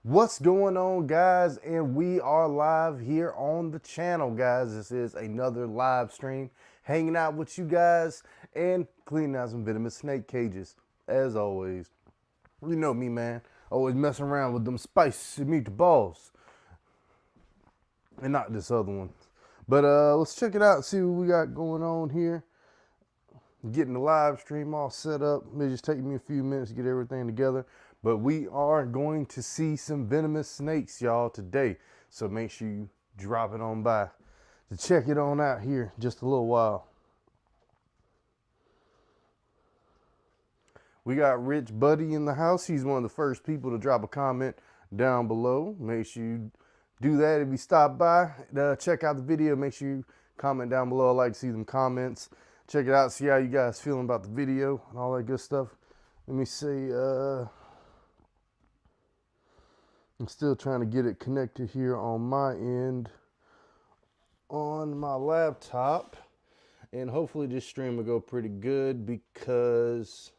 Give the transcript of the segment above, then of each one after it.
What's going on, guys? And we are live here on the channel, guys. This is another live stream, hanging out with you guys and cleaning out some venomous snake cages. As always, you know me, man. Always messing around with them spicy meatballs, and not this other one. But let's check it out and see what we got going on here. Getting the live stream all set up. May just take me a few minutes to get everything together. But we are going to see some venomous snakes, y'all, today. So make sure you drop it on by to check it on out here in just a little while. We got Rich Buddy in the house. He's one of the first people to drop a comment down below. Make sure you do that if you stop by. Check out the video. Make sure you comment down below. I like to see them comments. Check it out. See how you guys feeling about the video and all that good stuff. Let me see. I'm still trying to get it connected here on my end on my laptop. And hopefully this stream will go pretty good because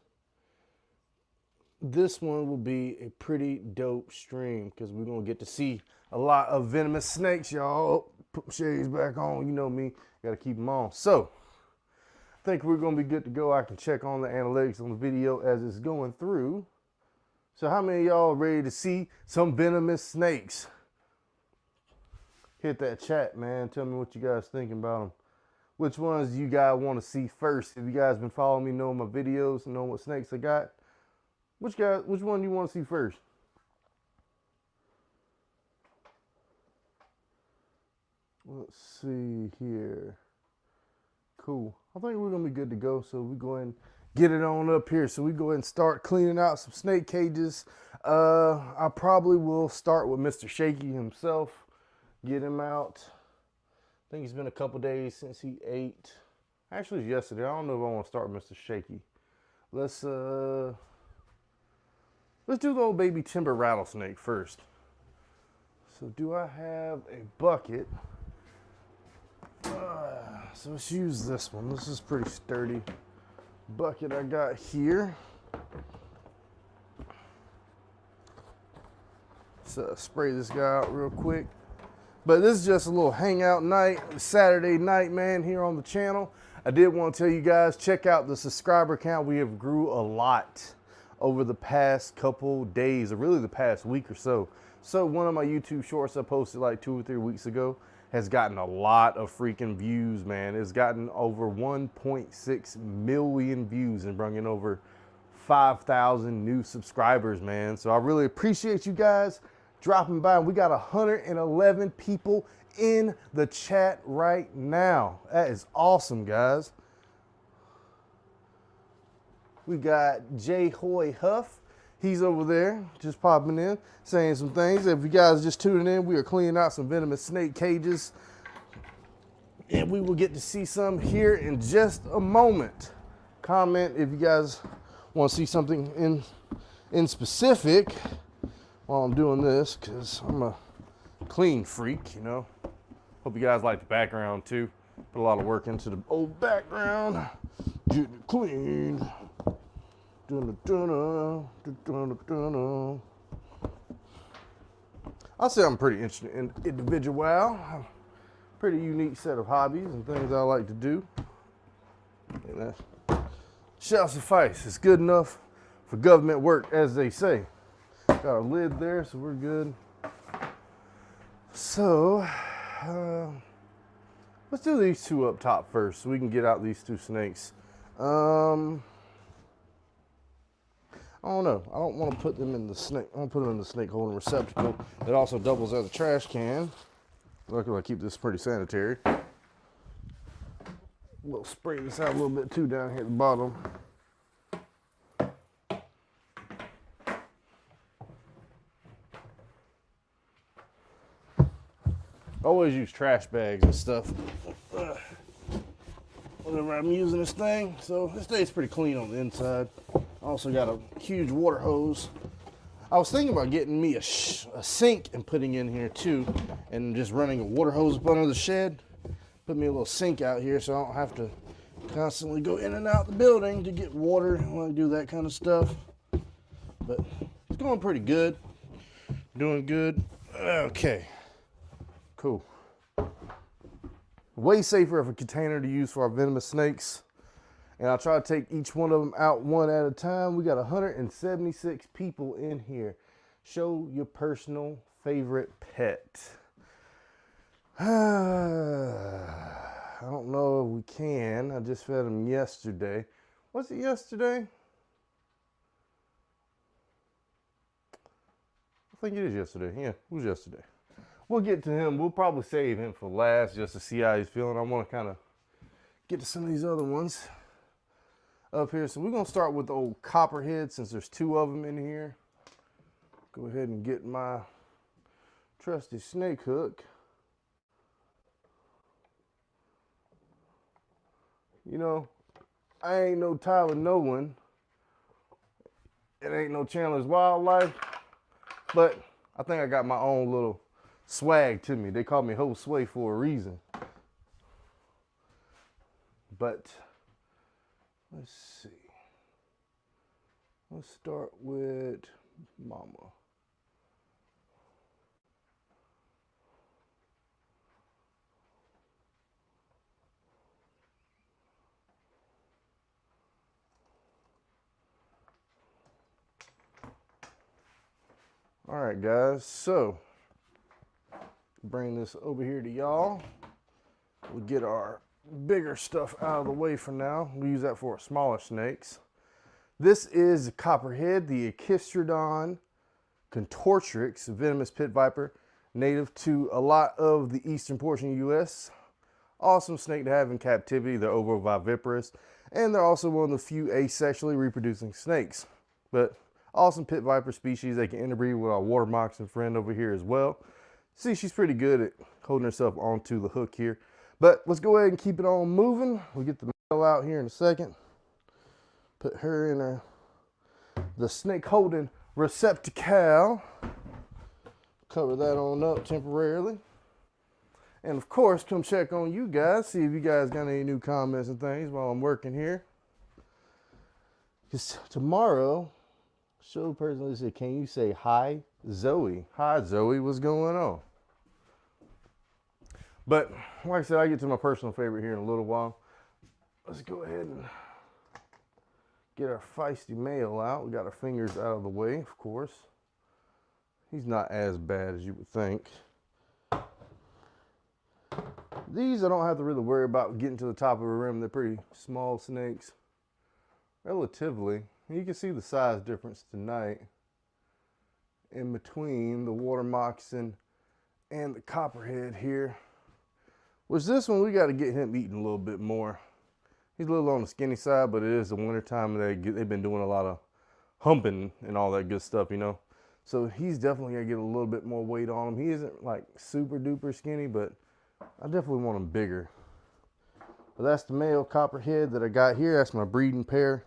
this one will be a pretty dope stream because we're going to get to see a lot of venomous snakes, y'all. Put my shades back on. You know me. Got to keep them on. So I think we're going to be good to go. I can check on the analytics on the video as it's going through. So how many of y'all are ready to see some venomous snakes? Hit that chat, man. Tell me what you guys thinking about them. Which ones do you guys want to see first? If you guys been following me, know my videos, know what snakes I got, which one do you want to see first? Let's see here. Cool. I think we're going to be good to go. So we go ahead and get it on up here. So we go ahead and start cleaning out some snake cages. I probably will start with Mr. Shaky himself. Get him out. I think it's been a couple days since he ate. Actually, it's yesterday. I don't know if I want to start with Mr. Shaky. Let's do the old baby timber rattlesnake first. So do I have a bucket? So let's use this one. This is pretty sturdy bucket I got here. So spray this guy out real quick. But this is just a little hangout night, Saturday night, man, here on the channel. I did want to tell you guys, check out the subscriber count. We have grew a lot over the past couple days, or really the past week or so. So one of my YouTube shorts I posted like 2 or 3 weeks ago has gotten a lot of freaking views, man. It's gotten over 1.6 million views and bringing over 5,000 new subscribers, man. So I really appreciate you guys dropping by. We got 111 people in the chat right now. That is awesome, guys. We got J Hoy Huff. He's over there just popping in, saying some things. If you guys are just tuning in, we are cleaning out some venomous snake cages. And we will get to see some here in just a moment. Comment if you guys want to see something in specific while I'm doing this, because I'm a clean freak, you know. Hope you guys like the background too. Put a lot of work into the old background. Getting it clean. I'll say I'm pretty interested in individual. Pretty unique set of hobbies and things I like to do. And that shall suffice. It's good enough for government work, as they say. Got our lid there, so we're good. So, let's do these two up top first so we can get out these two snakes. I don't know. I don't want to put them in the snake. I want to put them in the snake holding receptacle. It also doubles as a trash can. Luckily, I keep this pretty sanitary. We'll spray this out a little bit too down here at the bottom. Always use trash bags and stuff whenever I'm using this thing. So it stays pretty clean on the inside. I also got a huge water hose. I was thinking about getting me a sink and putting in here too, and just running a water hose up under the shed. Put me a little sink out here so I don't have to constantly go in and out the building to get water when I do that kind of stuff. But it's going pretty good. Doing good? Okay. Cool. Way safer of a container to use for our venomous snakes. And I'll try to take each one of them out one at a time. We got 176 people in here. Show your personal favorite pet. I don't know if we can. I just fed him yesterday. Was it yesterday? I think it is yesterday. Yeah, it was yesterday. We'll get to him. We'll probably save him for last just to see how he's feeling. I want to kind of get to some of these other ones up here. So we're going to start with the old copperhead since there's two of them in here. Go ahead and get my trusty snake hook. You know, I ain't no Tyler Nolan. It ain't no Chandler's Wildlife. But I think I got my own little swag to me. They call me Josue for a reason. But let's see. Let's start with Mama. All right, guys, so bring this over here to y'all. We'll get our bigger stuff out of the way for now. We'll use that for our smaller snakes. This is the copperhead, the Echistrodon contortrix, venomous pit viper, native to a lot of the eastern portion of the U.S. Awesome snake to have in captivity. They're ovoviviparous, and they're also one of the few asexually reproducing snakes. But awesome pit viper species. They can interbreed with our water moccasin friend over here as well. See, she's pretty good at holding herself onto the hook here. But let's go ahead and keep it on moving. We'll get the male out here in a second. Put her in the snake holding receptacle. Cover that on up temporarily. And of course, come check on you guys. See if you guys got any new comments and things while I'm working here. Because tomorrow, show personally say, can you say hi, Zoe? Hi, Zoe, what's going on? But like I said, I get to my personal favorite here in a little while. Let's go ahead and get our feisty male out. We got our fingers out of the way, of course. He's not as bad as you would think. These I don't have to really worry about getting to the top of the rim. They're pretty small snakes, relatively. You can see the size difference tonight in between the water moccasin and the copperhead here. Which this one, we got to get him eating a little bit more. He's a little on the skinny side, but it is the winter time and they've been doing a lot of humping and all that good stuff, you know. So he's definitely going to get a little bit more weight on him. He isn't like super duper skinny, but I definitely want him bigger. But that's the male copperhead that I got here. That's my breeding pair.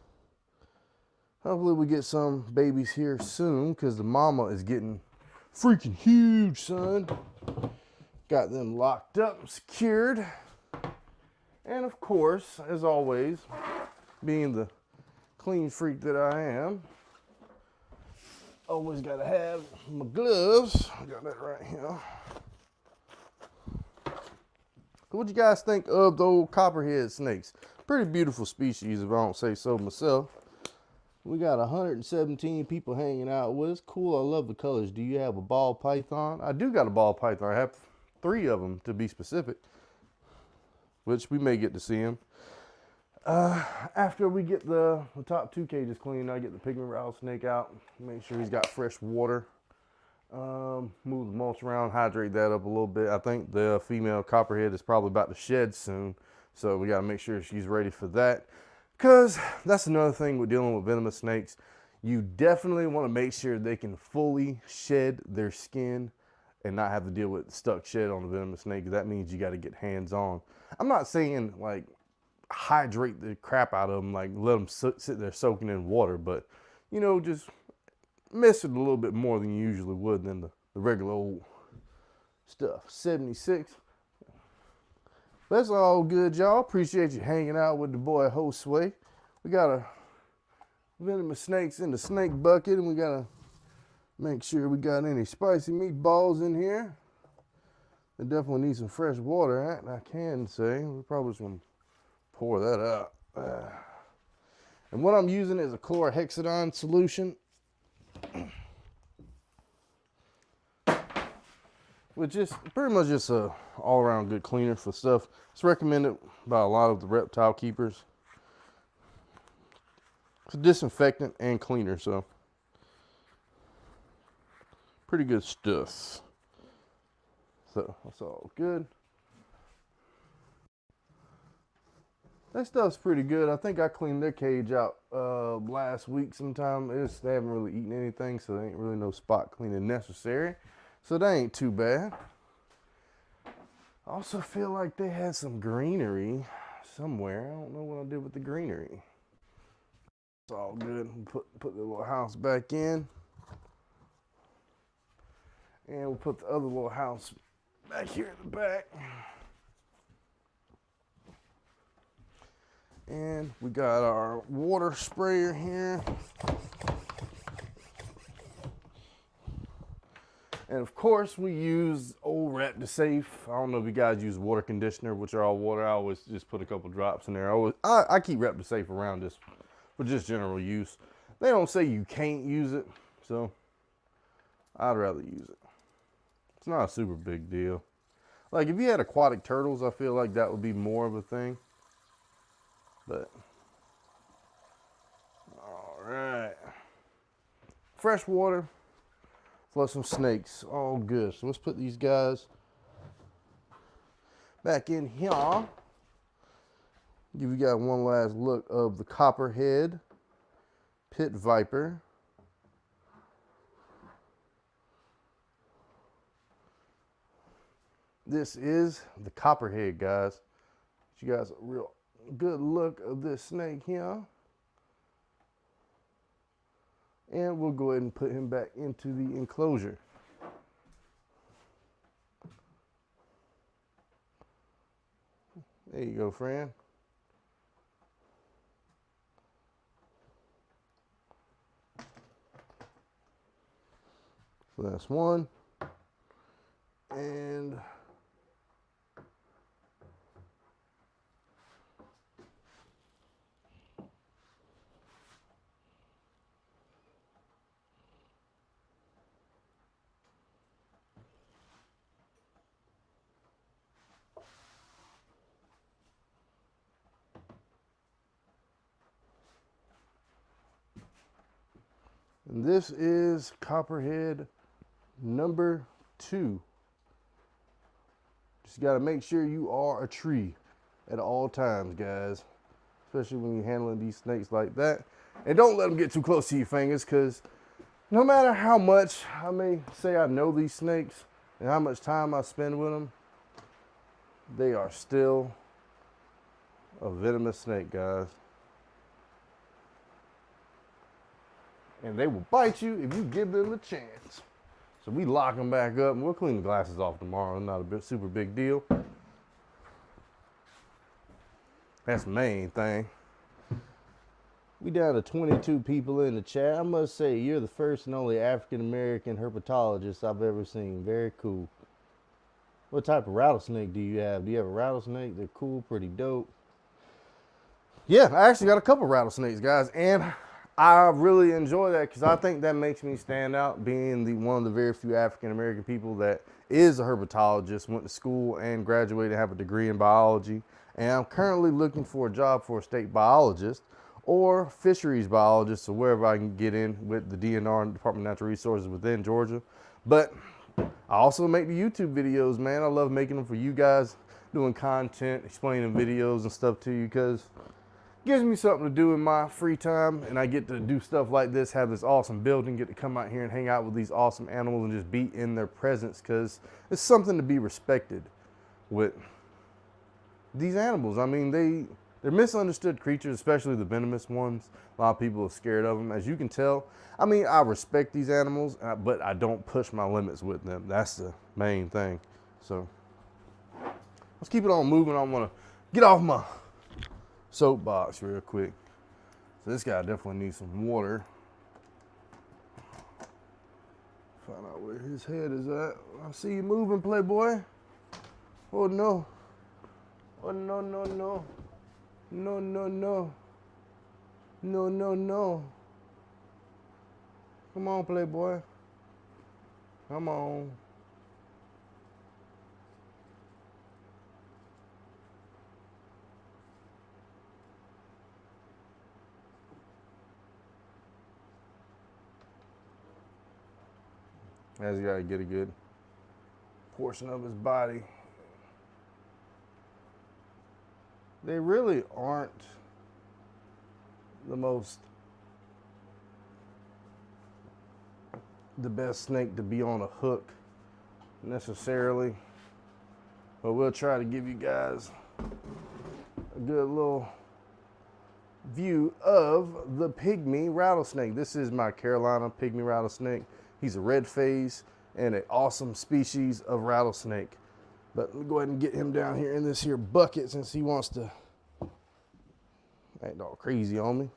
Hopefully we get some babies here soon because the mama is getting freaking huge, son. Got them locked up and secured. And of course, as always, being the clean freak that I am, always got to have my gloves. I got that right here. What you guys think of the old copperhead snakes? Pretty beautiful species, if I don't say so myself. We got 117 people hanging out with us. Cool, I love the colors. Do you have a ball python? I do got a ball python. I have 3 of them to be specific, which we may get to see them. After we get the top 2 cages clean, I get the Pygmy rattlesnake out. Make sure he's got fresh water. Move the mulch around, hydrate that up a little bit. I think the female copperhead is probably about to shed soon, so we got to make sure she's ready for that. Because that's another thing with dealing with venomous snakes. You definitely want to make sure they can fully shed their skin and not have to deal with stuck shed on the venomous snake. That means you got to get hands on. I'm not saying like hydrate the crap out of them, like let them sit there soaking in water, but you know, just mess it a little bit more than you usually would than the regular old stuff. 76. That's all good, y'all. Appreciate you hanging out with the boy Josue. We got a venomous snakes in the snake bucket, and we got a Make sure we got any spicy meatballs in here. They definitely need some fresh water, I can say. We're probably just gonna pour that out. And what I'm using is a chlorhexidine solution, which is pretty much just a all-around good cleaner for stuff. It's recommended by a lot of the reptile keepers. It's a disinfectant and cleaner, so pretty good stuff. So that's all good. That stuff's pretty good. I think I cleaned their cage out last week sometime. They haven't really eaten anything, so there ain't really no spot cleaning necessary. So that ain't too bad. I also feel like they had some greenery somewhere. I don't know what I did with the greenery. It's all good. Put the little house back in. And we'll put the other little house back here in the back. And we got our water sprayer here. And of course we use old Raptor-Safe. I don't know if you guys use water conditioner, which are all water. I always just put a couple drops in there. I keep Raptor-Safe around just for just general use. They don't say you can't use it, so I'd rather use it. It's not a super big deal. Like if you had aquatic turtles, I feel like that would be more of a thing. But all right, fresh water, plus some snakes, all good. So let's put these guys back in here. Give you guys one last look of the copperhead pit viper. This is the copperhead, guys. Get you guys a real good look of this snake here. And we'll go ahead and put him back into the enclosure. There you go, friend. So that's one. And this is copperhead number 2. Just got to make sure you are a tree at all times, guys. Especially when you're handling these snakes like that. And don't let them get too close to your fingers, because no matter how much I may say I know these snakes and how much time I spend with them, they are still a venomous snake, guys. And they will bite you if you give them a chance. So we lock them back up, and we'll clean the glasses off tomorrow. Not a super big deal. That's the main thing. We down to 22 people in the chat. I must say, you're the first and only African-American herpetologist I've ever seen. Very cool. What type of rattlesnake do you have? Do you have a rattlesnake? They're cool, pretty dope. Yeah, I actually got a couple rattlesnakes, guys. And I really enjoy that because I think that makes me stand out, being one of the very few African-American people that is a herpetologist, went to school and graduated, have a degree in biology. And I'm currently looking for a job for a state biologist or fisheries biologist, or wherever I can get in with the DNR, Department of Natural Resources, within Georgia. But I also make the YouTube videos, man. I love making them for you guys, doing content, explaining videos and stuff to you, because gives me something to do in my free time, and I get to do stuff like this, have this awesome building, get to come out here and hang out with these awesome animals and just be in their presence, because it's something to be respected with these animals. I mean, they're misunderstood creatures, especially the venomous ones. A lot of people are scared of them, as you can tell. I mean, I respect these animals, but I don't push my limits with them. That's the main thing. So let's keep it on moving. I want to get off my soapbox real quick. So this guy definitely needs some water. Find out where his head is at. I see you moving, Playboy. Oh no. Oh no, no, no. No, no, no. No, no, no. Come on, Playboy. Come on. As you gotta get a good portion of his body. They really aren't the best snake to be on a hook necessarily, but we'll try to give you guys a good little view of the pygmy rattlesnake. This is my Carolina pygmy rattlesnake. He's a red phase and an awesome species of rattlesnake. But let me go ahead and get him down here in this here bucket since he wants to act all crazy on me.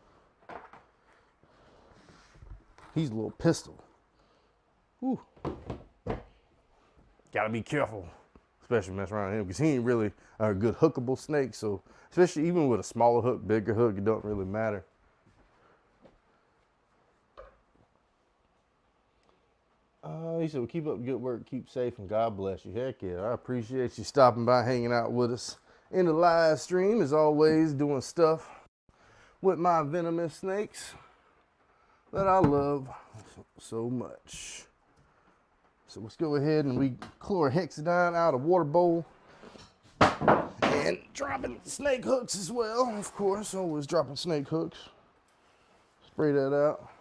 He's a little pistol. Whew. Gotta be careful, especially messing around him, because he ain't really a good hookable snake. So, especially even with a smaller hook, bigger hook, it don't really matter. He said, well, keep up the good work, keep safe, and God bless you. Heck yeah, I appreciate you stopping by, hanging out with us in the live stream, as always, doing stuff with my venomous snakes that I love so much. So let's go ahead and we chlorhexidine out of water bowl. And dropping snake hooks as well, of course, always dropping snake hooks. Spray that out.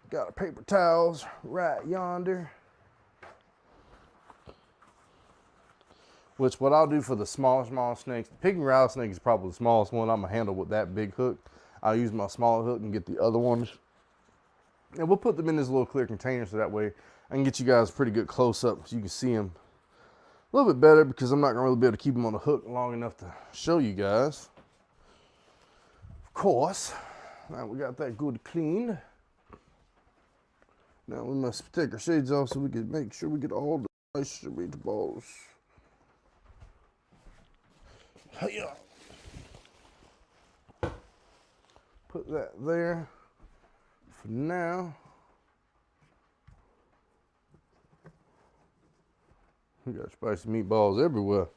Got our paper towels right yonder. Which what I'll do for the small snakes, the pygmy rattlesnake is probably the smallest one I'm gonna handle with that big hook. I'll use my smaller hook and get the other ones. And we'll put them in this little clear container so that way I can get you guys a pretty good close up so you can see them a little bit better, because I'm not gonna really be able to keep them on the hook long enough to show you guys. Of course, now we got that good cleaned. Now we must take our shades off so we can make sure we get all the nice meatballs. Hiya. Put that there for now. We got spicy meatballs everywhere.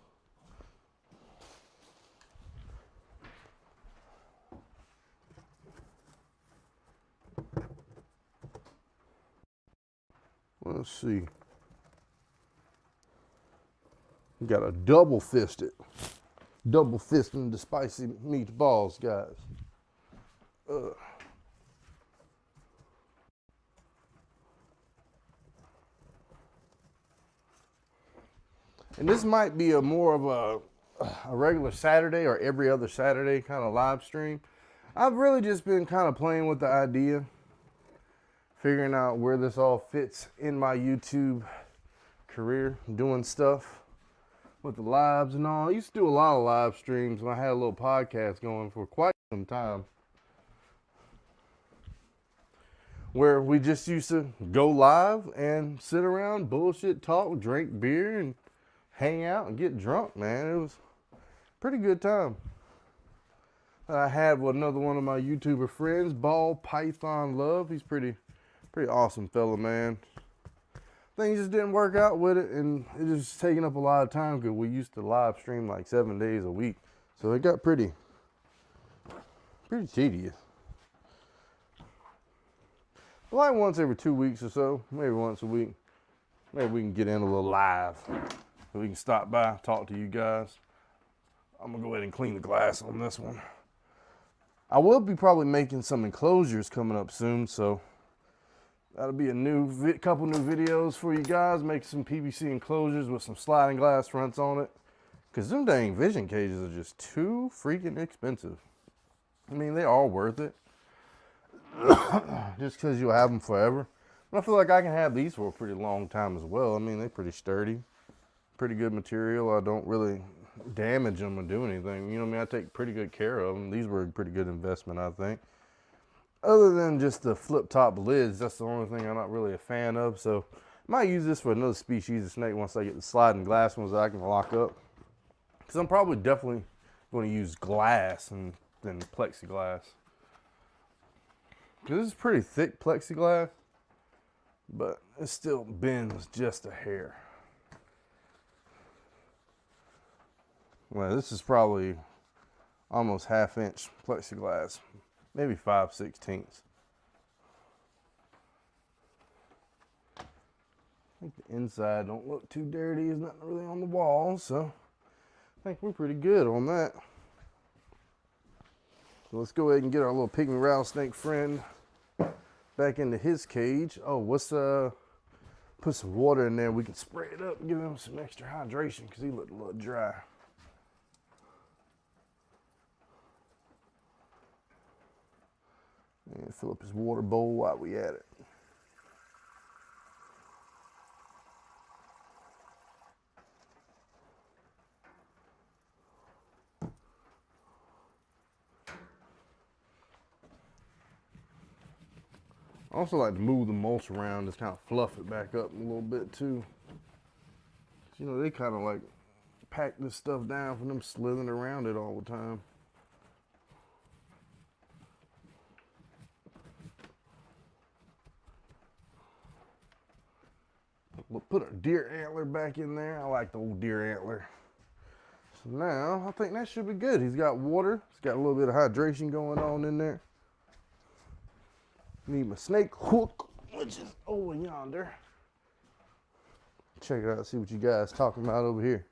Let's see. We got a double fisting the spicy meatballs, guys. And this might be a more of a regular Saturday or every other Saturday kind of live stream. I've really just been kind of playing with the idea, figuring out where this all fits in my YouTube career, doing stuff with the lives and all. I used to do a lot of live streams when I had a little podcast going for quite some time, where we just used to go live and sit around, bullshit, talk, drink beer, and hang out and get drunk, man. It was a pretty good time. I had with another one of my YouTuber friends, Ball Python Love. He's pretty awesome fella, man. Things just didn't work out with it, and it just taking up a lot of time because we used to live stream like 7 days a week. So it got pretty tedious. But like once every 2 weeks or so, maybe once a week, maybe we can get in a little live. So we can stop by, talk to you guys. I'm gonna go ahead and clean the glass on this one. I will be probably making some enclosures coming up soon, so that'll be a couple new videos for you guys. Make some PVC enclosures with some sliding glass fronts on it, because them dang vision cages are just too freaking expensive. I mean, they are worth it, just because you'll have them forever. But I feel like I can have these for a pretty long time as well. I mean, they're pretty sturdy, pretty good material. I don't really damage them or do anything. You know what I mean? I take pretty good care of them. These were a pretty good investment, I think. other than just the flip top lids, that's the only thing I'm not really a fan of. So I might use this for another species of snake once I get the sliding glass ones that I can lock up. Because I'm probably definitely going to use glass and then plexiglass. Because this is pretty thick plexiglass, but it still bends just a hair. Well, this is probably almost 1/2 inch plexiglass, maybe 5/16. I think the inside don't look too dirty. There's nothing really on the wall, so I think we're pretty good on that. So let's go ahead and get our little pygmy rattlesnake friend back into his cage. Oh, let's put some water in there. We can spray it up and give him some extra hydration because he looked a little dry. And fill up his water bowl while we at it. I also like to move the mulch around, just kind of fluff it back up a little bit too. You know, they kind of like pack this stuff down from them slithering around it all the time. We'll put a deer antler back in there. I like the old deer antler. So now I think that should be good. He's got water. He's got a little bit of hydration going on in there. Need my snake hook, which is over yonder. Check it out, see what you guys talking about over here.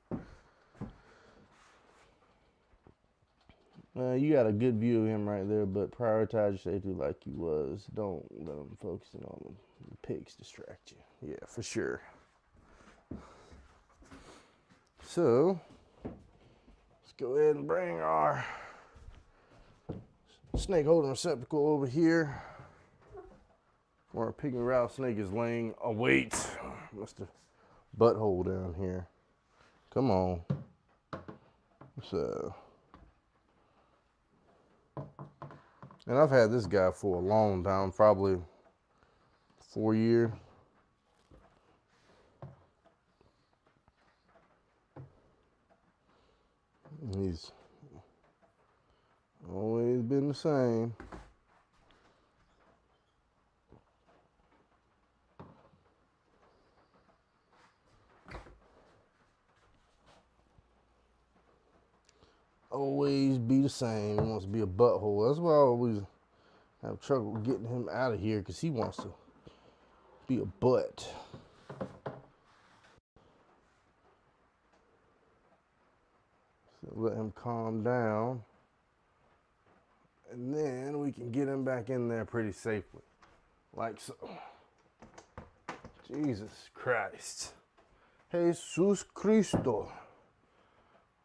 You got a good view of him right there, but prioritize your safety like you was. Don't let him focus on the pigs distract you. Yeah, for sure. So, let's go ahead and bring our snake holding receptacle over here, where our pygmy rattlesnake is laying await. Mr. Butthole down here. Come on. So, and I've had this guy for a long time, probably 4 years. He's always been the same. Always be the same. He wants to be a butthole. That's why I always have trouble getting him out of here, because he wants to be a butt. So let him calm down, and then we can get him back in there pretty safely, like so. Jesus Christ. Jesus Cristo.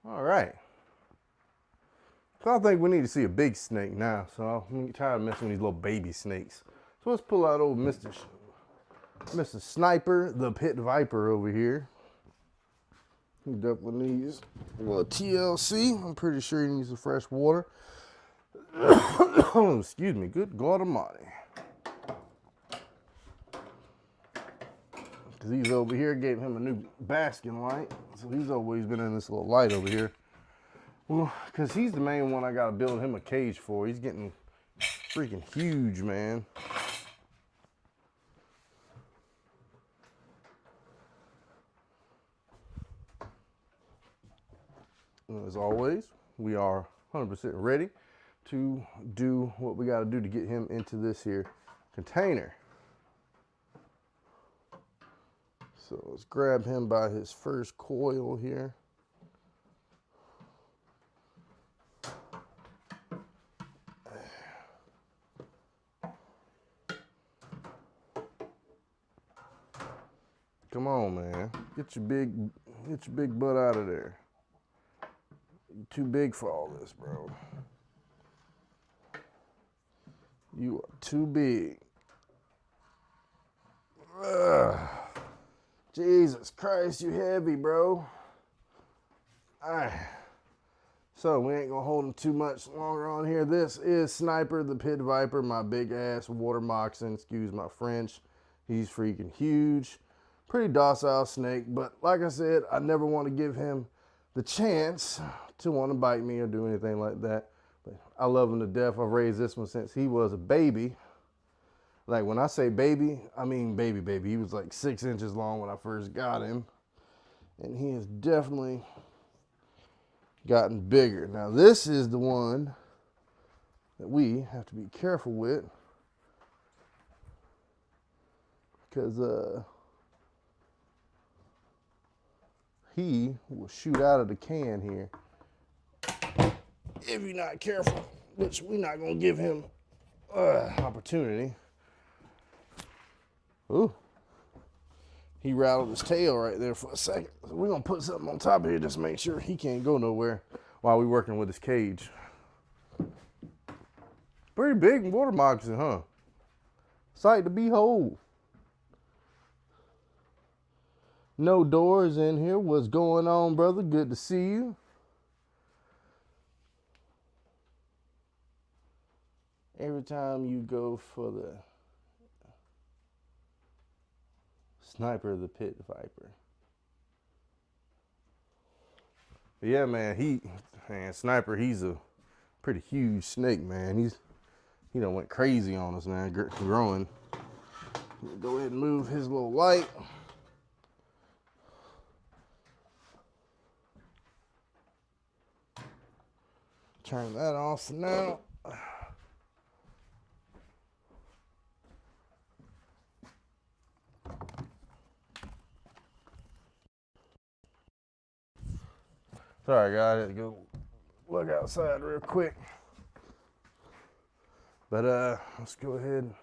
All right. So I think we need to see a big snake now. So I'm tired of messing with these little baby snakes. So let's pull out old Mr. Sniper, the pit viper over here. He definitely needs a little TLC. I'm pretty sure he needs some fresh water. Excuse me. Good God Almighty. Because he's over here, gave him a new basking light. So he's always been in this little light over here. Well, because he's the main one I got to build him a cage for. He's getting freaking huge, man. And as always, we are 100% ready to do what we got to do to get him into this here container. So let's grab him by his first coil here. Come on, man. Get your big butt out of there. You're too big for all this, bro. You are too big. Ugh. Jesus Christ, you heavy, bro. So we ain't gonna hold him too much longer on here. This is Sniper the Pit Viper, my big ass water moccasin, excuse my French. He's freaking huge. Pretty docile snake, but like I said, I never want to give him the chance to want to bite me or do anything like that. But I love him to death. I've raised this one since he was a baby. Like when I say baby, I mean baby baby. He was like 6 inches long when I first got him. And he has definitely gotten bigger. Now this is the one that we have to be careful with, because he will shoot out of the can here if you're not careful, which we're not going to give him opportunity. Ooh, he rattled his tail right there for a second. So we're going to put something on top of here just to make sure he can't go nowhere while we're working with his cage. Pretty big water moccasin, huh? Sight to behold. No doors in here. What's going on, brother? Good to see you. Every time you go for the Sniper the Pit Viper. But yeah, man, Sniper, he's a pretty huge snake, man. He done went crazy on us, man, growing. Go ahead and move his little light. Turn that off for now. Sorry, guys, I had to go look outside real quick. But let's go ahead and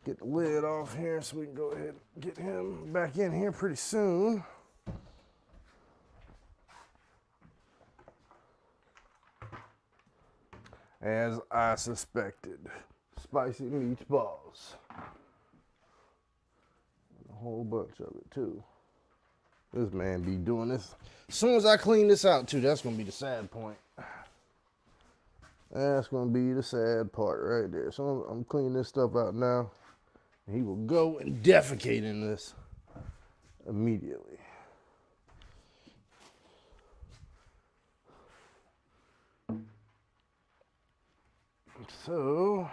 get the lid off here so we can go ahead and get him back in here pretty soon. As I suspected, spicy meatballs. A whole bunch of it too. This man be doing this. As soon as I clean this out too, that's gonna be the sad point. That's gonna be the sad part right there. So I'm cleaning this stuff out now. And he will go and defecate in this immediately. So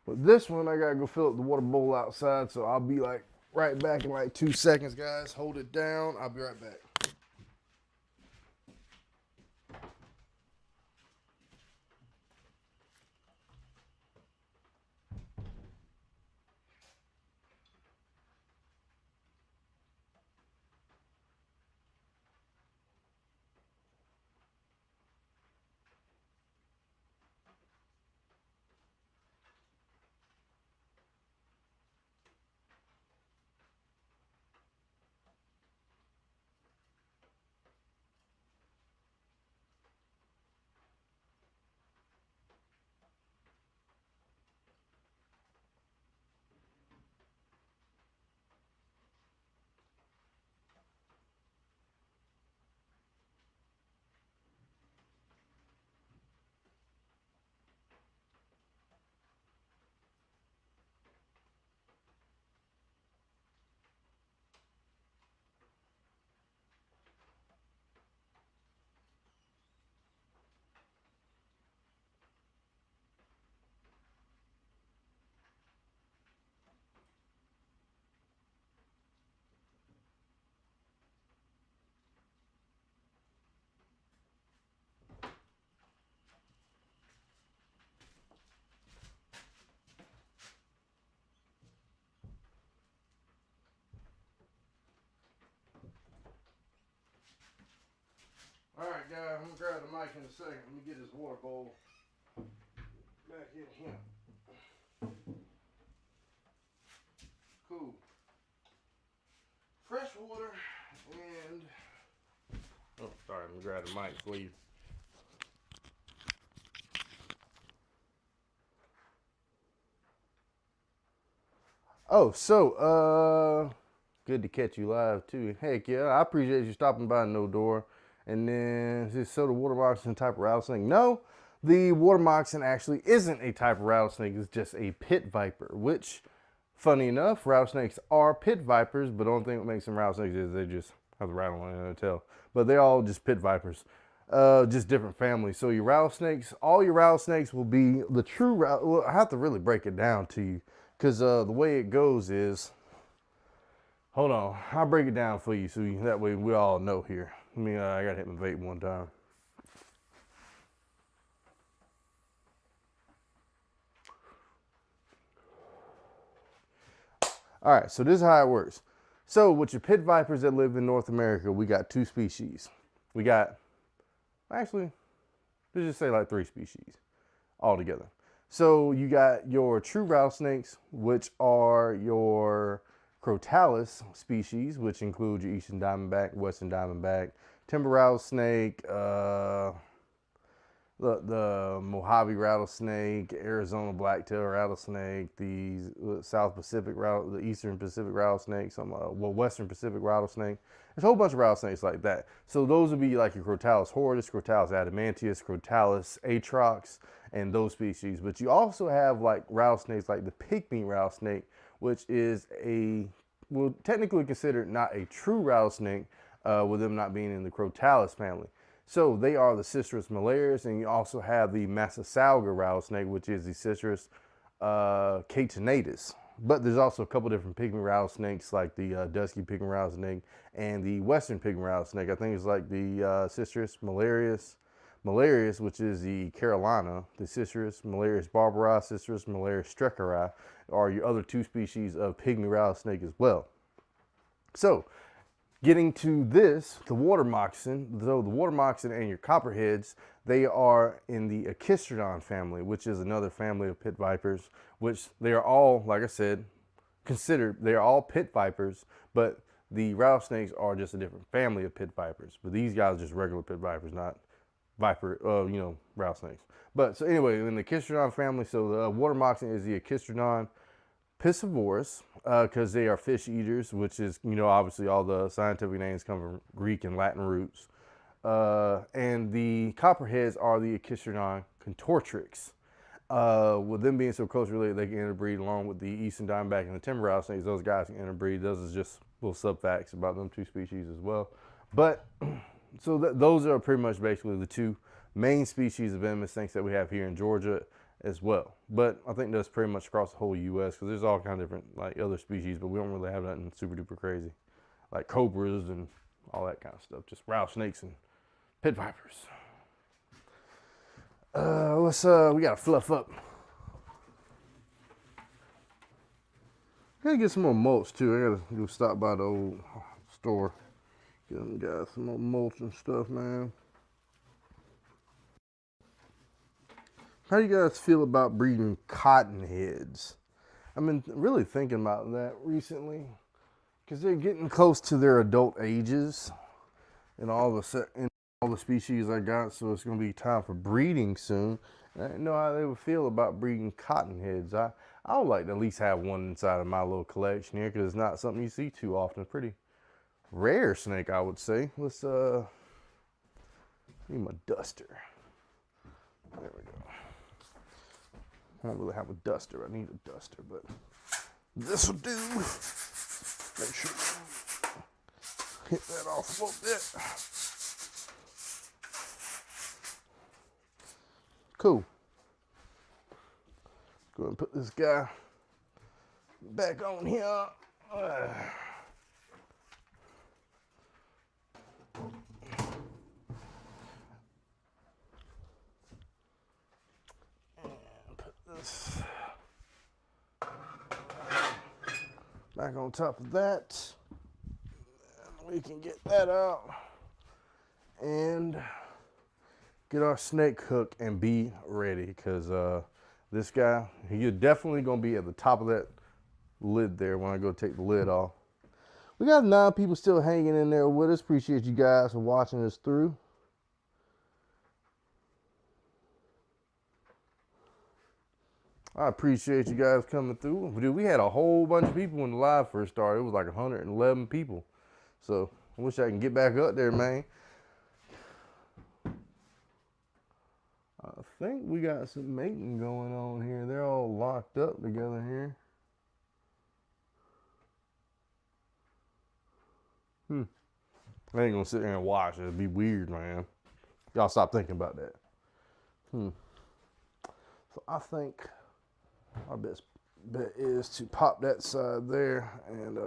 with this one, I gotta go fill up the water bowl outside. So I'll be like right back in like 2 seconds, guys. Hold it down. I'll be right back. All right, guys, I'm gonna grab the mic in a second. Let me get his water bowl back in here. Cool. Fresh water and... Oh, sorry, let me grab the mic for you. Oh, so, good to catch you live too. Heck yeah, I appreciate you stopping by No Door. And then, so the water moccasin type of rattlesnake? No, the water moccasin actually isn't a type of rattlesnake. It's just a pit viper, which, funny enough, rattlesnakes are pit vipers, but the only thing that makes them rattlesnakes is they just have the rattle on their tail. But they're all just pit vipers, just different families. So your rattlesnakes, all your rattlesnakes will be the true, well, I have to really break it down to you, because the way it goes is, hold on, I'll break it down for you so that way we all know here. I mean, I gotta hit my vape one time. All right, so this is how it works. So with your pit vipers that live in North America, we got 2 species. We got, actually, let's just say like 3 species altogether. So you got your true rattlesnakes, which are your crotalus species, which include your eastern diamondback, western diamondback, timber rattlesnake, the Mojave rattlesnake, Arizona blacktail rattlesnake, the South Pacific the Eastern Pacific rattlesnake, Western Pacific rattlesnake. There's a whole bunch of rattlesnakes like that. So those would be like your Crotalus horridus, Crotalus adamantius, Crotalus atrox, and those species. But you also have like rattlesnakes like the Pygmy rattlesnake, which is well, technically considered not a true rattlesnake, with them not being in the Crotalus family. So they are the Citrus malarius, and you also have the Massasauga rattlesnake, which is the Citrus catenatus. But there's also a couple different pygmy rattlesnakes, like the dusky pygmy rattlesnake and the western pygmy rattlesnake. I think it's like the Citrus malarius, which is the Carolina, the Citrus malarius barbari, Citrus malarius streckeri, are your other 2 species of pygmy rattlesnake as well. So, getting to this, the water moccasin, so the water moccasin and your copperheads, they are in the Echistrodon family, which is another family of pit vipers, which they are all, like I said, they are all pit vipers, but the rattlesnakes are just a different family of pit vipers. But these guys are just regular pit vipers, not rattlesnakes. But so anyway, in the Echistrodon family, so the water moccasin is the Echistrodon piscivorous, because they are fish eaters, which is, obviously all the scientific names come from Greek and Latin roots. And the copperheads are the Echistrodon contortrix. With them being so close related, they can interbreed along with the eastern diamondback and the timber rattlesnakes. Those guys can interbreed. Those is just little sub facts about them 2 species as well. But so those are pretty much basically the 2 main species of venomous snakes that we have here in Georgia as well. But I think that's pretty much across the whole U.S. because there's all kind of different like other species, but we don't really have nothing super duper crazy like cobras and all that kind of stuff. Just rattlesnakes and pit vipers. We gotta fluff up. Gotta get some more mulch too. I gotta go stop by the old store, get them guys some more mulch and stuff, man. How do you guys feel about breeding cottonheads? I've been really thinking about that recently because they're getting close to their adult ages in all the species I got, so it's going to be time for breeding soon. And I didn't know how they would feel about breeding cottonheads. I would like to at least have one inside of my little collection here because it's not something you see too often. Pretty rare snake, I would say. Let's need my duster. There we go. I don't really have a duster. I need a duster, but this will do. Make sure hit that off a little bit. Cool. Go ahead and put this guy back on here. Back on top of that, and we can get that out and get our snake hook and be ready because this guy, he's definitely gonna be at the top of that lid there when I go take the lid off. We got 9 people still hanging in there with us. Appreciate you guys for watching us through. I appreciate you guys coming through. Dude, we had a whole bunch of people when the live first started. It was like 111 people. So I wish I can get back up there, man. think we got some mating going on here. They're all locked up together here. I ain't gonna sit here and watch it. It'd be weird, man. Y'all stop thinking about that. So I think our best bet is to pop that side there and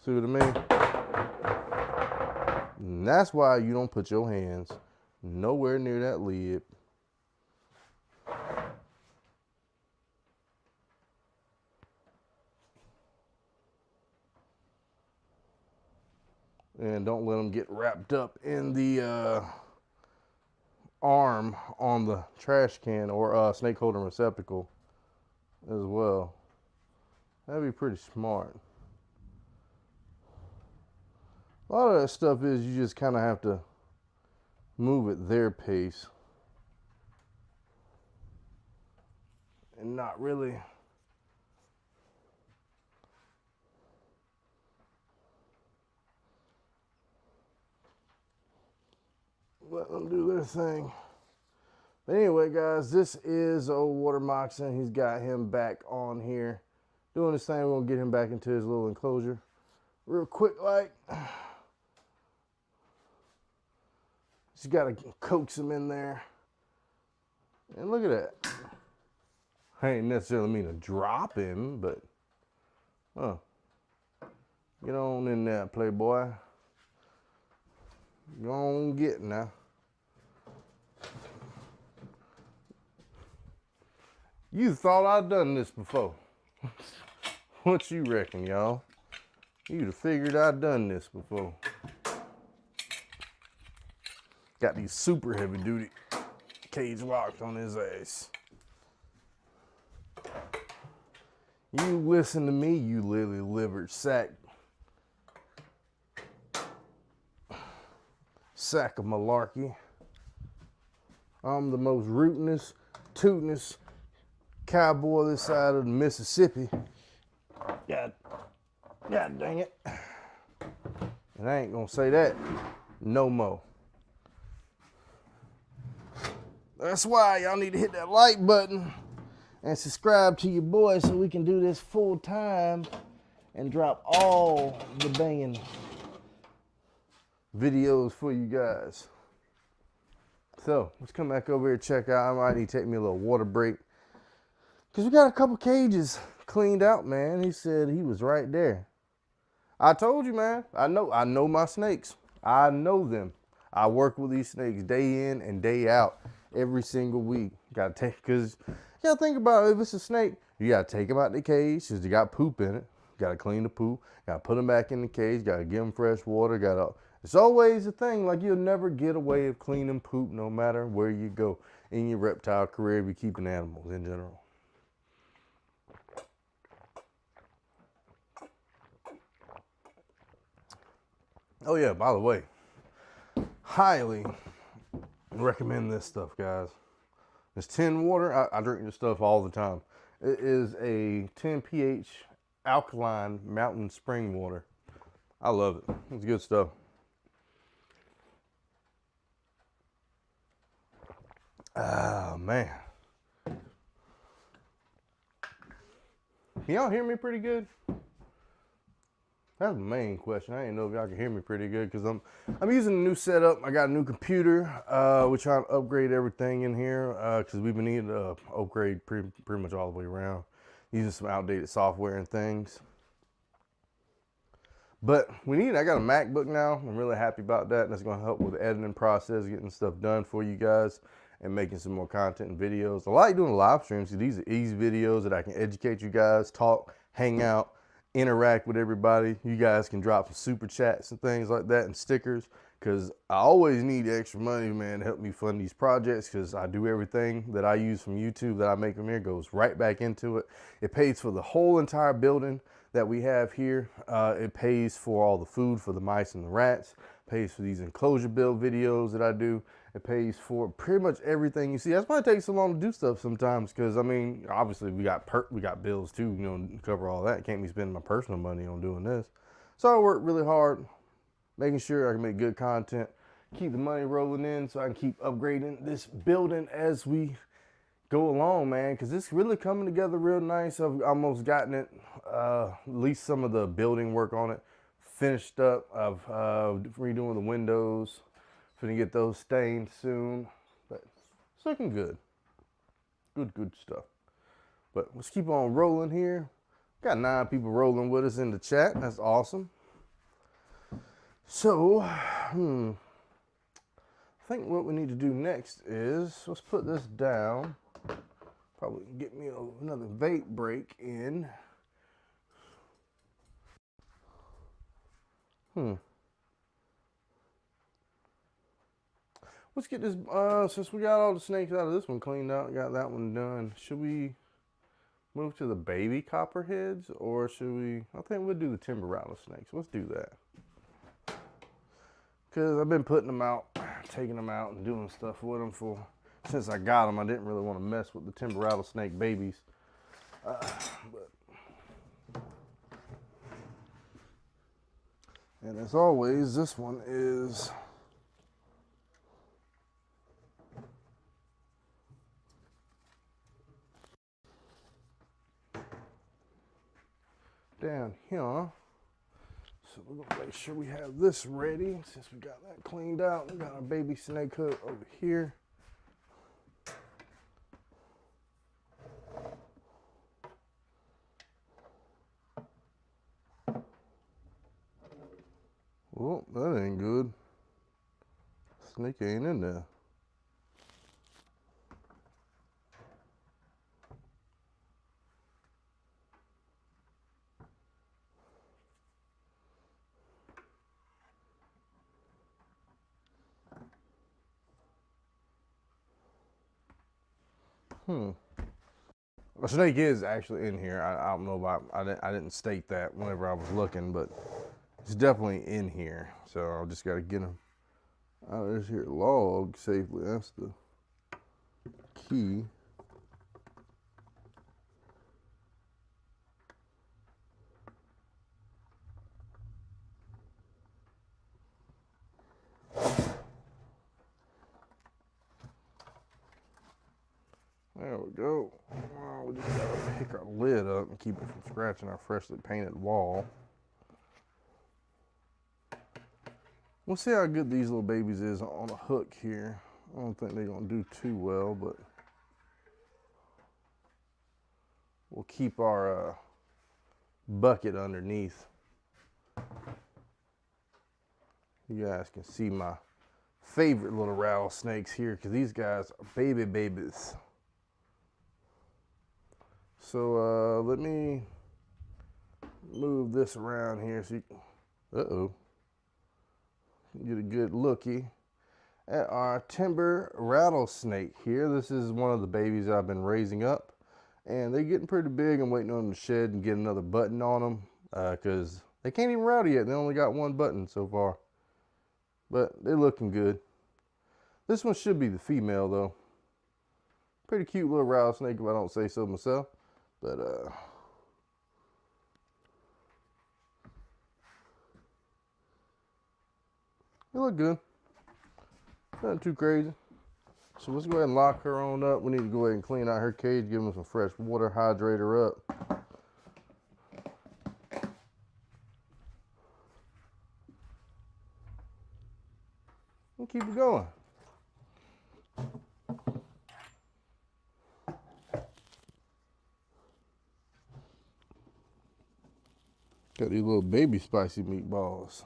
see what I mean? And that's why you don't put your hands nowhere near that lid. And don't let them get wrapped up in the arm on the trash can or snake holding receptacle as well. That'd be pretty smart. A lot of that stuff is you just kind of have to move at their pace and not really let them do their thing. But anyway, guys, this is old water moccasin. He's got him back on here doing his thing. We're gonna get him back into his little enclosure real quick, like. Just gotta coax him in there. And look at that. I ain't necessarily mean to drop him, but get on in there, playboy. Go on, get now. You thought I'd done this before. What you reckon, y'all? You'd have figured I'd done this before. Got these super heavy duty cage locks on his ass. You listen to me, you lily livered sack of malarkey. I'm the most rootinest, tootinest cowboy this side of the Mississippi. God dang it. And I ain't gonna say that no more. That's why y'all need to hit that like button and subscribe to your boy so we can do this full time and drop all the banging videos for you guys. So let's come back over here and check out. I might need to take me a little water break because we got a couple cages cleaned out, man. He said he was right there. I told you, man. I know my snakes. I know them. I work with these snakes day in and day out. Every single week. Gotta take, because you gotta think about it. If it's a snake, you gotta take them out the cage because they got poop in it. Gotta clean the poop. Gotta put them back in the cage. Gotta give them fresh water. It's always a thing. Like, you'll never get away of cleaning poop no matter where you go in your reptile career if you're keeping animals in general. Oh yeah, by the way, highly recommend this stuff, guys. This tin water, I drink this stuff all the time. It is a 10 pH alkaline mountain spring water. I love it. It's good stuff. Oh man, can y'all hear me pretty good? That's the main question. I didn't know if y'all can hear me pretty good because I'm using a new setup. I got a new computer. We're trying to upgrade everything in here because we've been needing to upgrade pretty much all the way around, using some outdated software and things. But I got a MacBook now. I'm really happy about that. That's going to help with the editing process, getting stuff done for you guys and making some more content and videos. I like doing live streams. These are easy videos that I can educate you guys, talk, hang out, interact with everybody. You guys can drop some super chats and things like that and stickers because I always need extra money, man, to help me fund these projects because I do everything that I use from YouTube that I make from here goes right back into it. It pays for the whole entire building that we have here. It pays for all the food for the mice and the rats, pays for these enclosure build videos that I do. It pays for pretty much everything you see. That's why it takes so long to do stuff sometimes because, I mean, obviously we got bills too, you know, to cover all that. Can't be spending my personal money on doing this. So I work really hard making sure I can make good content, keep the money rolling in so I can keep upgrading this building as we go along, man, because it's really coming together real nice. I've almost gotten it, at least some of the building work on it finished up. I've redoing the windows. Gonna get those stained soon, but it's looking good. Good stuff. But let's keep on rolling here. Got 9 people rolling with us in the chat. That's awesome. So, I think what we need to do next is let's put this down. Probably get me another vape break in. Let's get this, since we got all the snakes out of this one cleaned out, got that one done. Should we move to the baby copperheads, or should we, I think we'll do the timber rattlesnakes. Let's do that. Because I've been putting them out, taking them out and doing stuff with them since I got them. I didn't really want to mess with the timber rattlesnake babies. And as always, this one is down here. So we're gonna make sure we have this ready. Since we got that cleaned out, we got our baby snake hook over here. Well, that ain't good. Snake ain't in there. A snake is actually in here. I don't know about, I didn't state that whenever I was looking, but it's definitely in here. So I just got to get him out of this here log safely. That's the key. There we go. We just gotta pick our lid up and keep it from scratching our freshly painted wall. We'll see how good these little babies is on a hook here. I don't think they're gonna do too well, but we'll keep our bucket underneath. You guys can see my favorite little rattlesnakes here because these guys are babies. So let me move this around here so you can, get a good looky at our timber rattlesnake here. This is one of the babies I've been raising up, and they're getting pretty big. I'm waiting on them to shed and get another button on them because they can't even rattle yet. They only got 1 button so far, but they're looking good. This one should be the female though. Pretty cute little rattlesnake if I don't say so myself. But they look good. Nothing too crazy. So let's go ahead and lock her on up. We need to go ahead and clean out her cage, give them some fresh water, hydrate her up. And keep it going. Got these little baby spicy meatballs.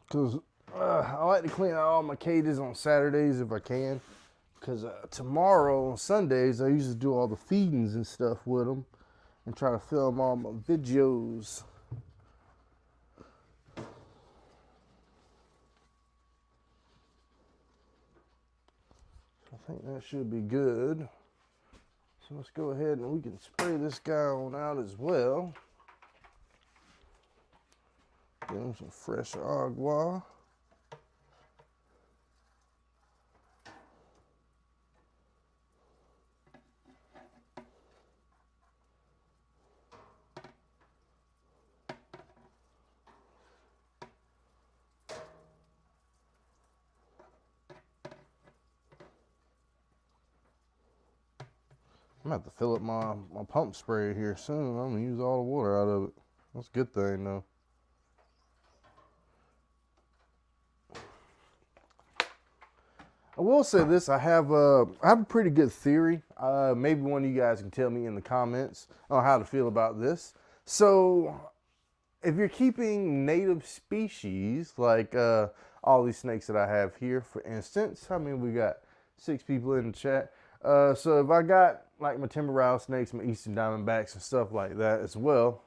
Because I like to clean out all my cages on Saturdays if I can. Because tomorrow on Sundays, I usually do all the feedings and stuff with them and try to film all my videos. I think that should be good. So let's go ahead and we can spray this guy on out as well. Give him some fresh agua. I'm gonna have to fill up my pump spray here soon. I'm gonna use all the water out of it. That's a good thing though. I will say this: I have a pretty good theory. Maybe one of you guys can tell me in the comments on how to feel about this. So, if you're keeping native species like all these snakes that I have here, for instance, I mean we got 6 people in the chat. So if I got like my timber rattlesnakes, my eastern diamondbacks, and stuff like that as well,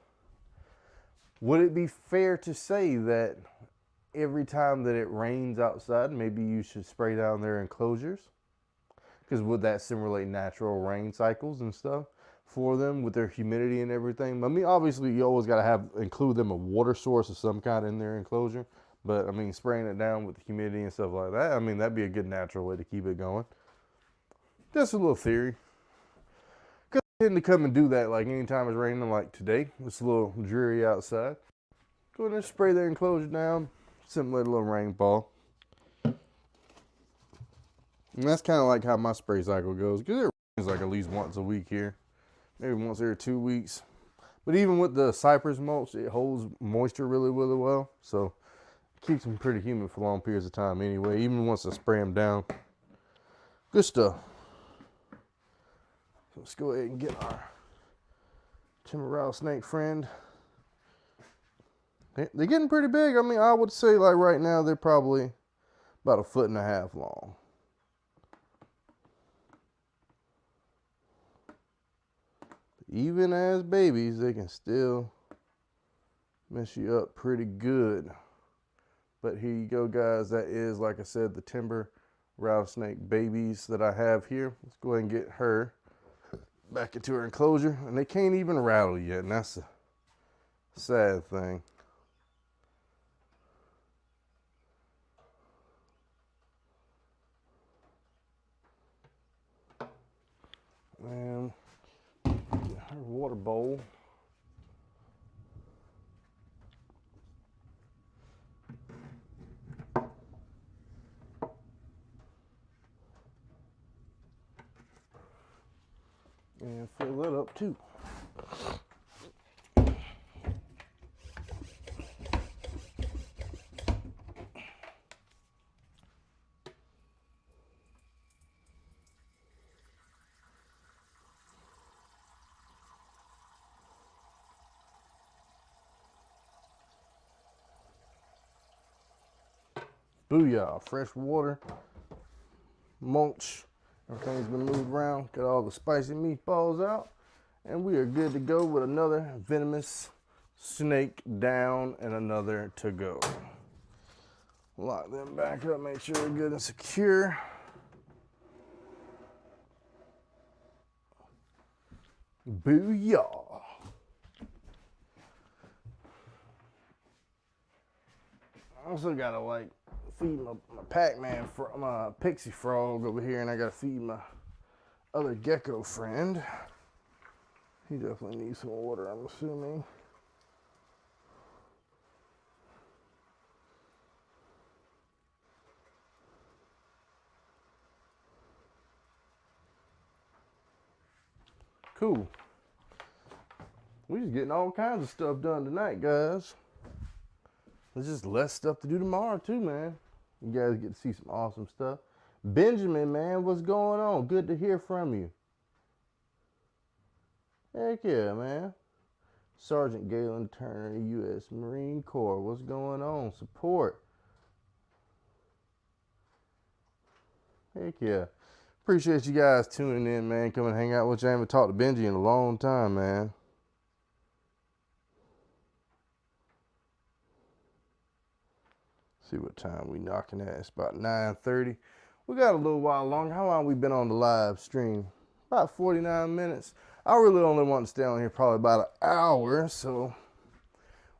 would it be fair to say that every time that it rains outside, maybe you should spray down their enclosures? Because would that simulate natural rain cycles and stuff for them with their humidity and everything? I mean, obviously you always got to include them a water source of some kind in their enclosure. But I mean, spraying it down with the humidity and stuff like that, I mean, that'd be a good natural way to keep it going. Just a little theory. Because I tend to come and do that like anytime it's raining, like today. It's a little dreary outside. Go ahead and spray their enclosure down, simulate a little rainfall. And that's kind of like how my spray cycle goes. Because it rains like at least once a week here. Maybe once every 2 weeks. But even with the cypress mulch, it holds moisture really, really well. So it keeps them pretty humid for long periods of time anyway, even once I spray them down. Good stuff. So let's go ahead and get our timber rattlesnake friend. They're getting pretty big. I mean, I would say like right now they're probably about 1.5 feet long. Even as babies, they can still mess you up pretty good. But here you go, guys. That is, like I said, the timber rattlesnake babies that I have here. Let's go ahead and get her back into her enclosure. And they can't even rattle yet, and that's a sad thing. And her water bowl. And fill that up too. Booyah, fresh water, mulch, everything's been moved around, got all the spicy meatballs out, and we are good to go with another venomous snake down and another to go. Lock them back up, make sure they're good and secure. Booyah. I also gotta like feed my Pac-Man, my pixie frog over here, and I gotta feed my other gecko friend. He definitely needs some water, I'm assuming. Cool. We're just getting all kinds of stuff done tonight, guys. There's just less stuff to do tomorrow too, man. You guys get to see some awesome stuff. Benjamin, man, what's going on? Good to hear from you. Heck yeah, man. Sergeant Galen Turner, U.S. Marine Corps. What's going on? Support. Heck yeah. Appreciate you guys tuning in, man. Come and hang out with you. I haven't talked to Benji in a long time, man. See what time we knocking at. It's about 9:30. We got a little while longer. How long we been on the live stream? About 49 minutes. I really only want to stay on here probably about an hour, so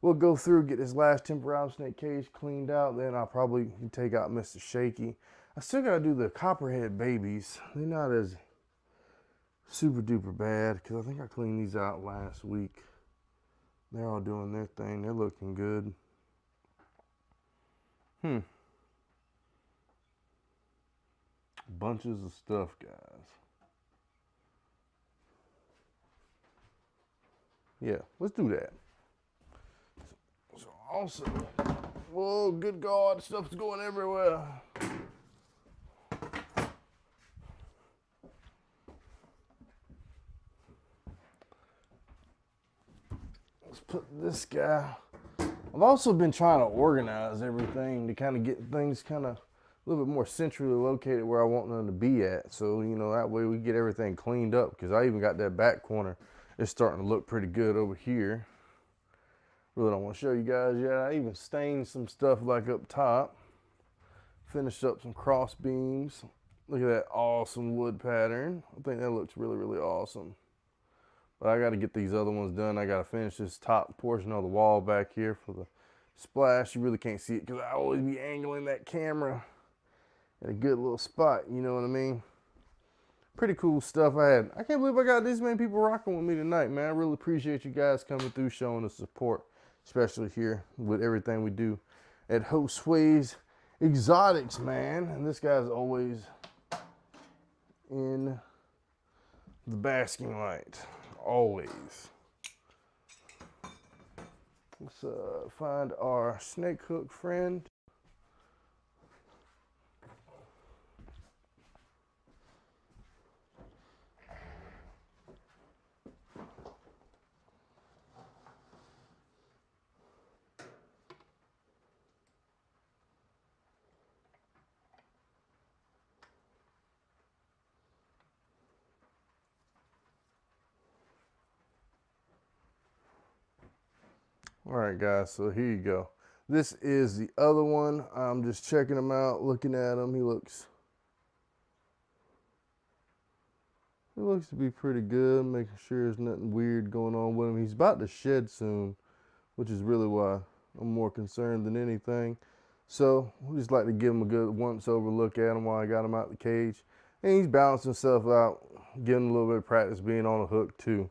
we'll go through, get this last timber rattlesnake cage cleaned out. Then I'll probably take out Mr. Shaky. I still gotta do the copperhead babies. They're not as super duper bad because I think I cleaned these out last week. They're all doing their thing. They're looking good. Bunches of stuff, guys. Yeah, let's do that. So also, whoa, good God, stuff's going everywhere. Let's put this guy. I've also been trying to organize everything to kind of get things kind of a little bit more centrally located where I want them to be at. So, you know, that way we get everything cleaned up, because I even got that back corner. It's starting to look pretty good over here. Really don't want to show you guys yet. I even stained some stuff like up top. Finished up some cross beams. Look at that awesome wood pattern. I think that looks really, really awesome. But I got to get these other ones done. I got to finish this top portion of the wall back here for the splash. You really can't see it because I always be angling that camera at a good little spot. You know what I mean? Pretty cool stuff. I can't believe I got this many people rocking with me tonight, man. I really appreciate you guys coming through, showing us support, especially here with everything we do at Josue's Exotics, man. And this guy's always in the basking light. Always. Let's find our snake hook friend. All right, guys, so here you go. This is the other one. I'm just checking him out, looking at him. He looks to be pretty good, making sure there's nothing weird going on with him. He's about to shed soon, which is really why I'm more concerned than anything. So we just like to give him a good once-over look at him while I got him out the cage. And he's balancing himself out, getting a little bit of practice being on a hook too.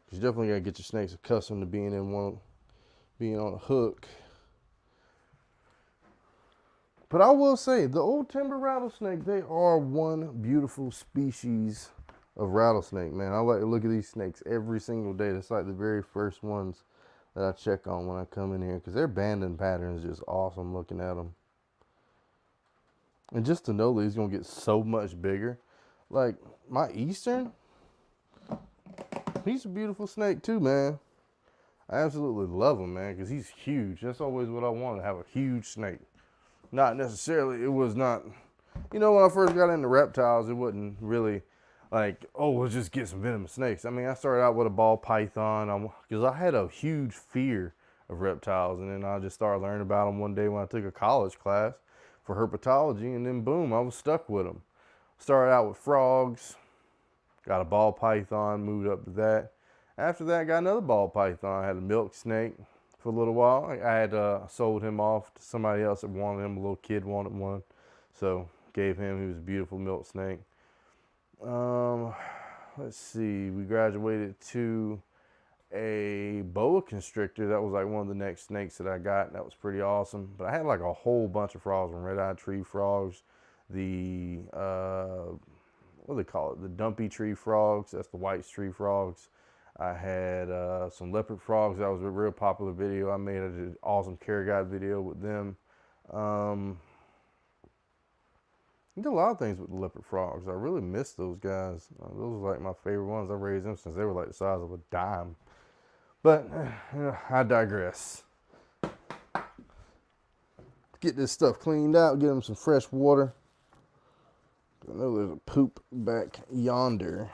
Because you definitely got to get your snakes accustomed to being on a hook. But I will say, the old timber rattlesnake, they are one beautiful species of rattlesnake, man. I like to look at these snakes every single day. It's like the very first ones that I check on when I come in here, because their banding pattern is just awesome looking at them. And just to know that he's going to get so much bigger. Like, my Eastern, he's a beautiful snake too, man. I absolutely love him, man, because he's huge. That's always what I wanted, to have a huge snake. Not necessarily, it was not, you know, when I first got into reptiles, it wasn't really like, oh, we'll just get some venomous snakes. I mean, I started out with a ball python because I had a huge fear of reptiles, and then I just started learning about them one day when I took a college class for herpetology, and then boom, I was stuck with them. Started out with frogs, got a ball python, moved up to that. After that, I got another ball python. I had a milk snake for a little while. I had sold him off to somebody else that wanted him. A little kid wanted one, so gave him. He was a beautiful milk snake. Let's see. We graduated to a boa constrictor. That was like one of the next snakes that I got. That was pretty awesome. But I had like a whole bunch of frogs, from red-eyed tree frogs, the what do they call it? The dumpy tree frogs. That's the white tree frogs. I had some leopard frogs. That was a real popular video I made. I did an awesome care guide video with them. I did a lot of things with the leopard frogs. I really miss those guys. Those were like my favorite ones. I raised them since they were like the size of a dime. But I digress. Get this stuff cleaned out. Get them some fresh water. I know there's a poop back yonder.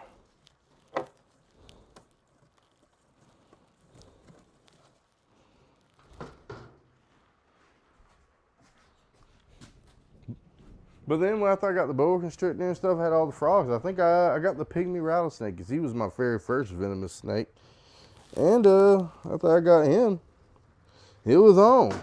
But then after I got the boa constrictor and stuff, I had all the frogs. I think I got the Pygmy rattlesnake, because he was my very first venomous snake. And after I got him, it was on.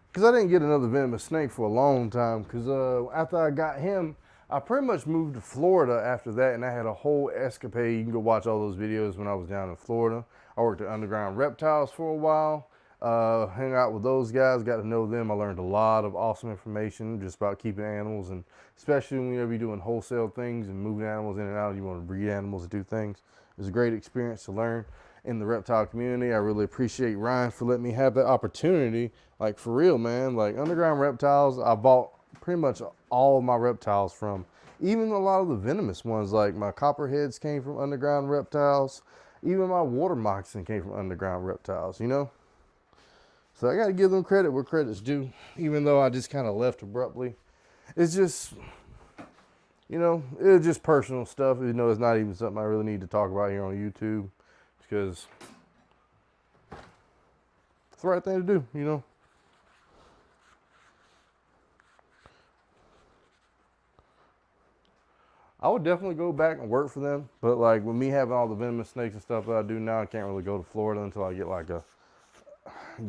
Because I didn't get another venomous snake for a long time. Because after I got him, I pretty much moved to Florida after that. And I had a whole escapade. You can go watch all those videos when I was down in Florida. I worked at Underground Reptiles for a while. Hang out with those guys, got to know them. I learned a lot of awesome information just about keeping animals, and especially when you're doing wholesale things and moving animals in and out, you want to breed animals and do things. It was a great experience to learn. in the reptile community. I really appreciate Ryan for letting me have that opportunity. Like, for real, man. Like, Underground Reptiles, I bought pretty much all of my reptiles from. Even a lot of the venomous ones, like my copperheads came from Underground Reptiles. Even my water moccasin came from Underground Reptiles, you know? So I got to give them credit where credit's due, even though I just kind of left abruptly. It's just, you know, it's just personal stuff. You know, it's not even something I really need to talk about here on YouTube, because it's the right thing to do, you know? I would definitely go back and work for them, but like with me having all the venomous snakes and stuff that I do now, I can't really go to Florida until I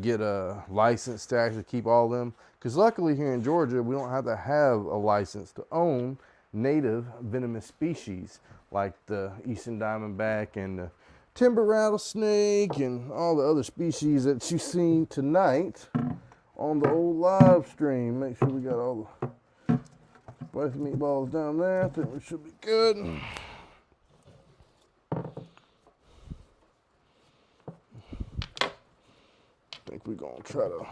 get a license to actually keep all of them. Because luckily here in Georgia, we don't have to have a license to own native venomous species like the eastern diamondback and the timber rattlesnake and all the other species that you've seen tonight on the old live stream. Make sure we got all the spicy meatballs down there. I think we should be good. I think we're gonna try to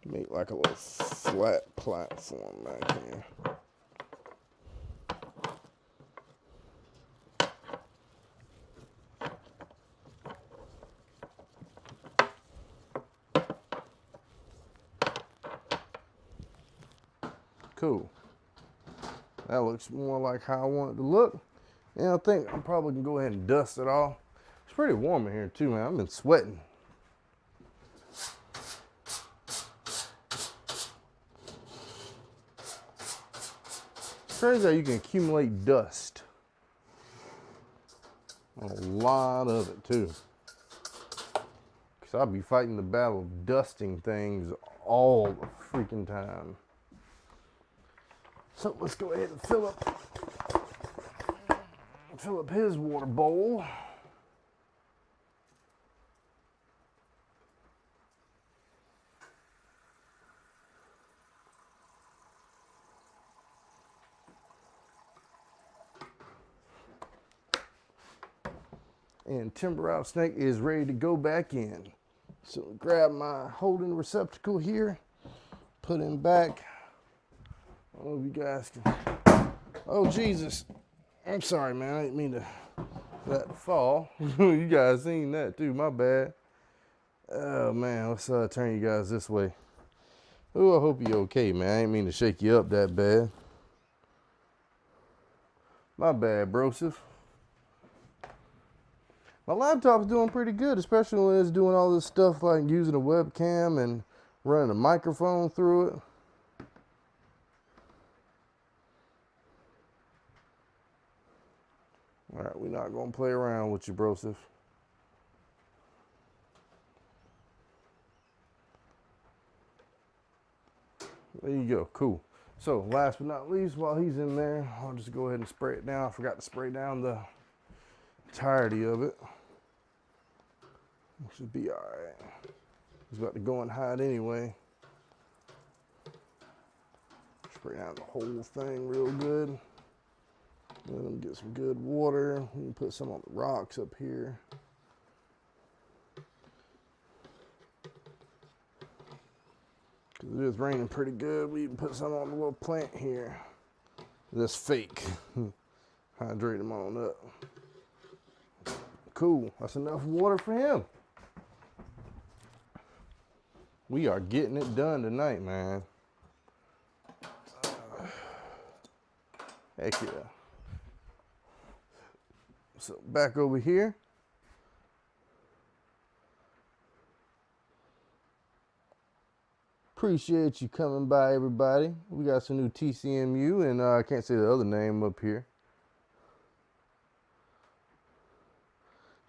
make like a little flat platform back here. Cool. That looks more like how I want it to look. And I think I'm probably gonna go ahead and dust it off. It's pretty warm in here too, man. I've been sweating. It's crazy how you can accumulate dust. A lot of it too. Because I'll be fighting the battle of dusting things all the freaking time. So let's go ahead and fill up his water bowl. And timber rattlesnake is ready to go back in. So grab my holding receptacle here, put him back. I don't know if you guys can. Oh, Jesus. I'm sorry, man. I didn't mean to let it fall. You guys seen that too. My bad. Oh, man. Let's turn you guys this way. Oh, I hope you're okay, man. I didn't mean to shake you up that bad. My bad, brosif. My laptop's doing pretty good, especially when it's doing all this stuff like using a webcam and running a microphone through it. All right, we're not gonna play around with you, brosif. There you go, cool. So last but not least, while he's in there, I'll just go ahead and spray it down. I forgot to spray down the entirety of it. Should be all right. He's about to go and hide anyway. Spray down the whole thing real good. Let him get some good water. We can put some on the rocks up here. Because it is raining pretty good. We can put some on the little plant here. This fake. Hydrate him on up. Cool. That's enough water for him. We are getting it done tonight, man. Heck yeah. So back over here. Appreciate you coming by, everybody. We got some new TCMU, and I can't say the other name up here.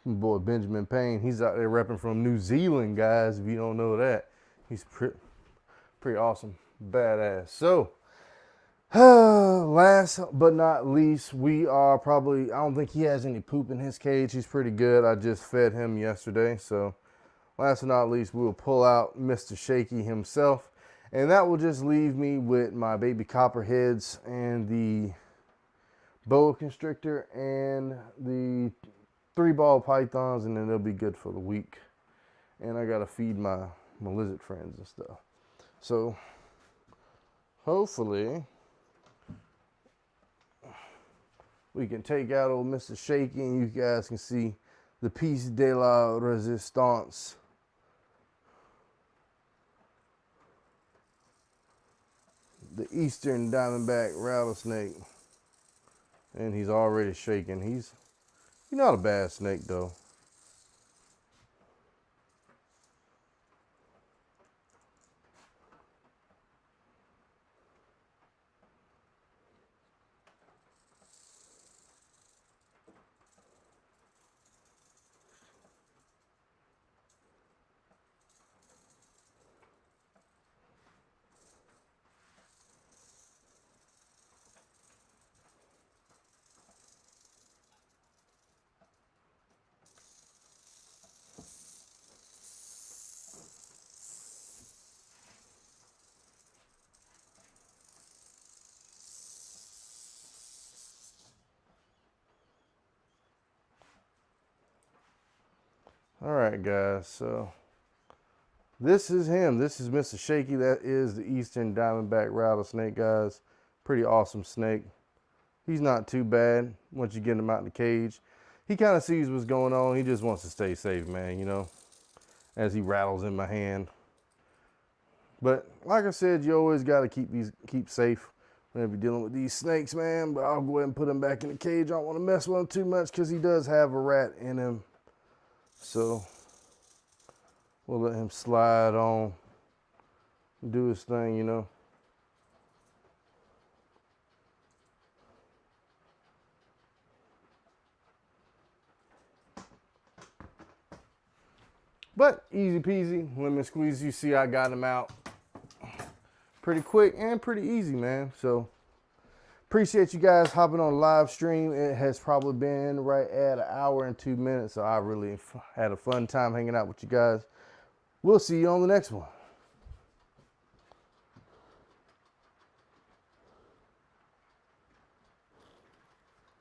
My boy Benjamin Payne, he's out there repping from New Zealand, guys, if you don't know that. He's pretty awesome, badass. So, last but not least, we are probably, I don't think he has any poop in his cage. He's pretty good. I just fed him yesterday. So, last but not least, we will pull out Mr. Shaky himself. And that will just leave me with my baby copperheads and the boa constrictor and the 3-ball pythons, and then they'll be good for the week. And I gotta feed my lizard friends and stuff. So hopefully we can take out old Mr. Shaky and you guys can see the piece de la resistance. The eastern diamondback rattlesnake. And he's already shaking. He's not a bad snake though. All right, guys, so this is him. This is Mr. Shaky. That is the eastern diamondback rattlesnake, guys. Pretty awesome snake. He's not too bad once you get him out in the cage. He kind of sees what's going on. He just wants to stay safe, man, you know, as he rattles in my hand. But like I said, you always got to keep safe whenever you're dealing with these snakes, man. But I'll go ahead and put him back in the cage. I don't want to mess with him too much because he does have a rat in him. So we'll let him slide on, do his thing, you know. But easy peasy, lemon squeeze. You see I got him out pretty quick and pretty easy, man. So appreciate you guys hopping on the live stream. It has probably been right at 1 hour and 2 minutes. So I really had a fun time hanging out with you guys. We'll see you on the next one.